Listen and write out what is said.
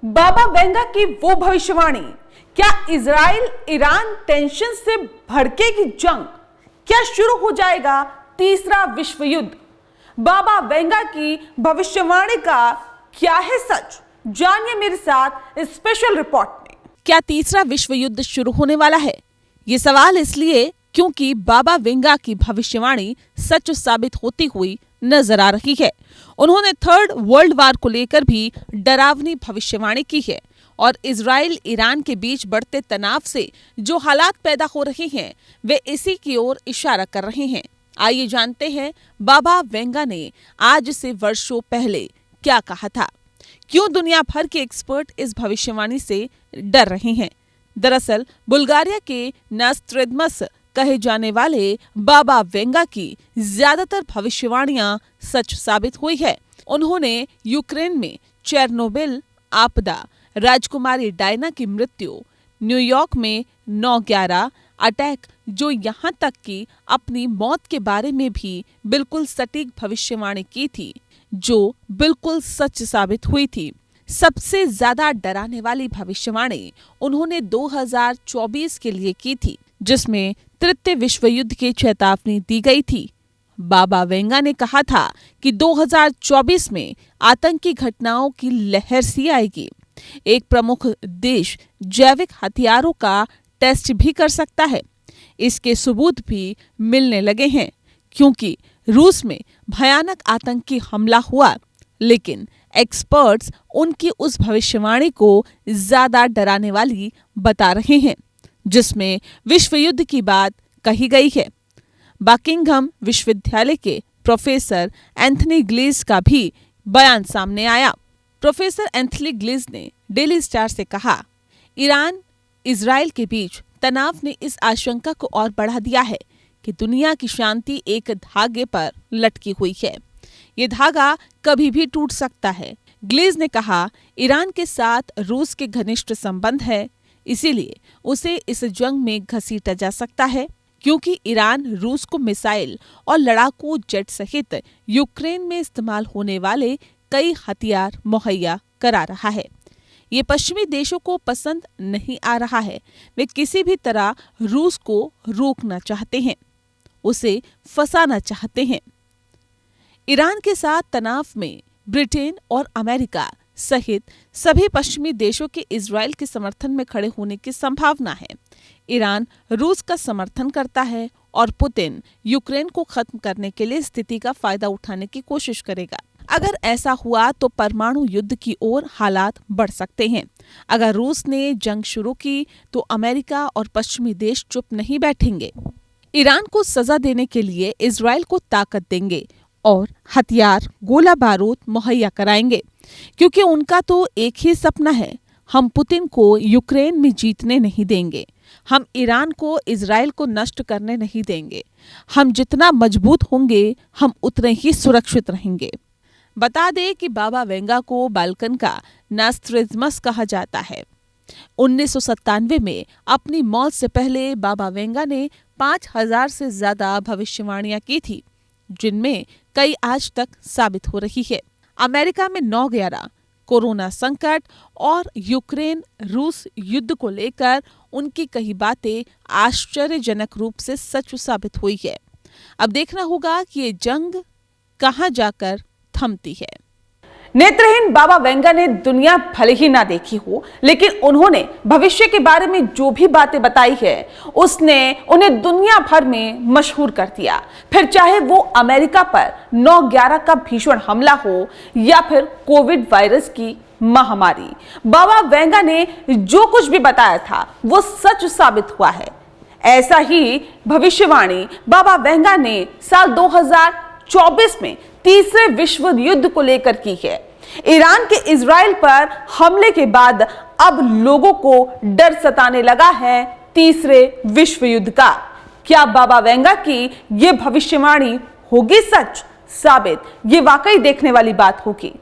बाबा Venga की वो भविष्यवाणी, क्या इजराइल ईरान टेंशन से भड़केगी जंग? क्या शुरू हो जाएगा तीसरा विश्व युद्ध? बाबा वेंगा की भविष्यवाणी का क्या है सच? जानिए मेरे साथ इस स्पेशल रिपोर्ट में। क्या तीसरा विश्व युद्ध शुरू होने वाला है? ये सवाल इसलिए क्योंकि बाबा वेंगा की भविष्यवाणी सच साबित होती हुई नजर आ रही है। उन्होंने थर्ड वर्ल्ड वार को लेकर भी डरावनी भविष्यवाणी की है और इजराइल ईरान के बीच बढ़ते तनाव से जो हालात पैदा हो रहे हैं वे इसी की ओर इशारा कर रहे हैं। आइए जानते हैं बाबा वेंगा ने आज से वर्षों पहले क्या कहा था। क्यों दुनिया भर के एक्सपर्ट इस भविष्यवाणी से डर रहे हैं? दरअसल बुल्गारिया के नॉस्ट्रेडमस कहे जाने वाले बाबा वेंगा की ज्यादातर भविष्यवाणियां सच साबित हुई है। उन्होंने यूक्रेन में चेरनोबिल आपदा, राजकुमारी डायना की मृत्यु, न्यूयॉर्क में 9/11 अटैक, जो यहाँ तक कि अपनी मौत के बारे में भी बिल्कुल सटीक भविष्यवाणी की थी, जो बिल्कुल सच साबित हुई थी। सबसे ज्यादा डराने वाली भविष्यवाणी उन्होंने 2024 के लिए की थी, जिसमें तृतीय विश्व युद्ध की चेतावनी दी गई थी। बाबा वेंगा ने कहा था कि 2024 में आतंकी घटनाओं की लहर सी आएगी। एक प्रमुख देश जैविक हथियारों का टेस्ट भी कर सकता है। इसके सबूत भी मिलने लगे हैं, क्योंकि रूस में भयानक आतंकी हमला हुआ, लेकिन एक्सपर्ट्स उनकी उस भविष्यवाणी को ज्यादा डराने वाली बता रहे हैं, जिसमें विश्व युद्ध की बात कही गई है। बकिंघम विश्वविद्यालय के प्रोफेसर एंथनी ग्लीज का भी बयान सामने आया। प्रोफेसर एंथनी ग्लीज ने डेली स्टार से कहा, ईरान इजराइल के बीच तनाव ने इस आशंका को और बढ़ा दिया है कि दुनिया की शांति एक धागे पर लटकी हुई है। ये धागा कभी भी टूट सकता है। ग्लीज ने कहा, ईरान के साथ रूस के घनिष्ठ संबंध है, इसीलिए उसे इस जंग में घसीटा जा सकता है, क्योंकि ईरान रूस को मिसाइल और लड़ाकू जेट सहित यूक्रेन में इस्तेमाल होने वाले कई हथियार मुहैया करा रहा है। ये पश्चिमी देशों को पसंद नहीं आ रहा है। वे किसी भी तरह रूस को रोकना चाहते हैं, उसे फंसाना चाहते हैं। ईरान के साथ तनाव में ब्रिटेन और अमेरिका सहित सभी पश्चिमी देशों के इजराइल के समर्थन में खड़े होने की संभावना है। ईरान रूस का समर्थन करता है और पुतिन यूक्रेन को खत्म करने के लिए स्थिति का फायदा उठाने की कोशिश करेगा। अगर ऐसा हुआ तो परमाणु युद्ध की ओर हालात बढ़ सकते हैं। अगर रूस ने जंग शुरू की तो अमेरिका और पश्चिमी देश चुप नहीं बैठेंगे। ईरान को सजा देने के लिए इजराइल को ताकत देंगे और हथियार, गोला बारूद मुहैया कराएंगे, क्योंकि उनका तो एक ही सपना है, हम पुतिन को यूक्रेन में जीतने नहीं देंगे, हम ईरान को इजराइल को नष्ट करने नहीं देंगे। हम जितना मजबूत होंगे हम उतने ही सुरक्षित रहेंगे। बता दें कि बाबा वेंगा को बाल्कन का नॉस्ट्रेडमस कहा जाता है। 1997 में अपनी मौत से पहले बाबा वेंगा ने 5000 से ज्यादा भविष्यवाणियां की थी, जिनमें कई आज तक साबित हो रही है। अमेरिका में 9/11, कोरोना संकट और यूक्रेन रूस युद्ध को लेकर उनकी कई बातें आश्चर्यजनक रूप से सच साबित हुई है। अब देखना होगा कि ये जंग कहां जाकर थमती है। नेत्रहीन बाबा वेंगा ने दुनिया भले ही ना देखी हो, लेकिन उन्होंने भविष्य के बारे में जो भी बातें बताई है उसने उन्हें दुनिया भर में मशहूर कर दिया। फिर चाहे वो अमेरिका पर 9/11 का भीषण हमला हो या फिर कोविड वायरस की महामारी, बाबा वेंगा ने जो कुछ भी बताया था वो सच साबित हुआ है। ऐसा ही भविष्यवाणी बाबा वेंगा ने साल 2024 में तीसरे विश्व युद्ध को लेकर की है। ईरान के इजराइल पर हमले के बाद अब लोगों को डर सताने लगा है तीसरे विश्व युद्ध का। क्या बाबा वेंगा की ये भविष्यवाणी होगी सच साबित? ये वाकई देखने वाली बात होगी।